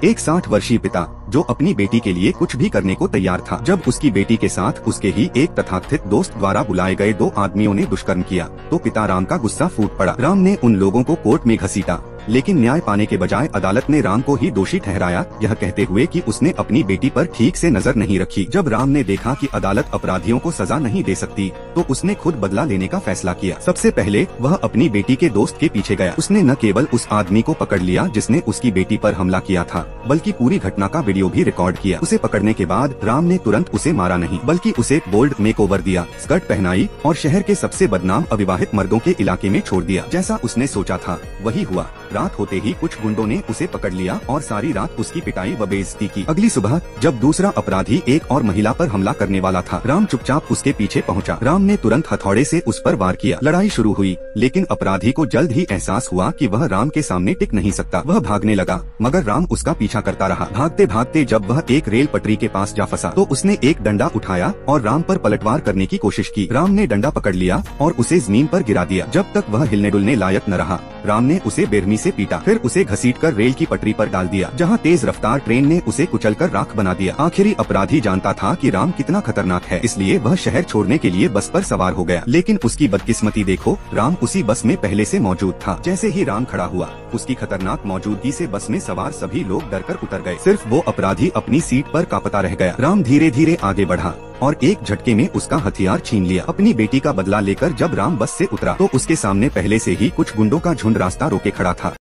एक 60 वर्षीय पिता जो अपनी बेटी के लिए कुछ भी करने को तैयार था। जब उसकी बेटी के साथ उसके ही एक तथाकथित दोस्त द्वारा बुलाए गए 2 आदमियों ने दुष्कर्म किया तो पिता राम का गुस्सा फूट पड़ा। राम ने उन लोगों को कोर्ट में घसीटा, लेकिन न्याय पाने के बजाय अदालत ने राम को ही दोषी ठहराया, यह कहते हुए कि उसने अपनी बेटी पर ठीक से नजर नहीं रखी। जब राम ने देखा कि अदालत अपराधियों को सजा नहीं दे सकती तो उसने खुद बदला लेने का फैसला किया। सबसे पहले वह अपनी बेटी के दोस्त के पीछे गया। उसने न केवल उस आदमी को पकड़ लिया जिसने उसकी बेटी पर हमला किया था, बल्कि पूरी घटना का वीडियो भी रिकॉर्ड किया। उसे पकड़ने के बाद राम ने तुरंत उसे मारा नहीं, बल्कि उसे बोल्ड मेकओवर दिया, स्कर्ट पहनाई और शहर के सबसे बदनाम अविवाहित मर्दों के इलाके में छोड़ दिया। जैसा उसने सोचा था वही हुआ। रात होते ही कुछ गुंडों ने उसे पकड़ लिया और सारी रात उसकी पिटाई व बेइज्जती की। अगली सुबह जब दूसरा अपराधी एक और महिला पर हमला करने वाला था, राम चुपचाप उसके पीछे पहुंचा। राम ने तुरंत हथौड़े से उस पर वार किया। लड़ाई शुरू हुई, लेकिन अपराधी को जल्द ही एहसास हुआ कि वह राम के सामने टिक नहीं सकता। वह भागने लगा, मगर राम उसका पीछा करता रहा। भागते भागते जब वह एक रेल पटरी के पास जा फंसा तो उसने एक डंडा उठाया और राम पर पलटवार करने की कोशिश की। राम ने डंडा पकड़ लिया और उसे जमीन पर गिरा दिया। जब तक वह हिलने डुलने लायक न रहा, राम ने उसे बेरहमी से पीटा, फिर उसे घसीटकर रेल की पटरी पर डाल दिया, जहां तेज रफ्तार ट्रेन ने उसे कुचलकर राख बना दिया। आखिरी अपराधी जानता था कि राम कितना खतरनाक है, इसलिए वह शहर छोड़ने के लिए बस पर सवार हो गया। लेकिन उसकी बदकिस्मती देखो, राम उसी बस में पहले से मौजूद था। जैसे ही राम खड़ा हुआ, उसकी खतरनाक मौजूदगी से बस में सवार सभी लोग डरकर उतर गए। सिर्फ वो अपराधी अपनी सीट पर कांपता रह गया। राम धीरे धीरे आगे बढ़ा और एक झटके में उसका हथियार छीन लिया। अपनी बेटी का बदला लेकर जब राम बस से उतरा तो उसके सामने पहले से ही कुछ गुंडों का झुंड रास्ता रोके खड़ा था।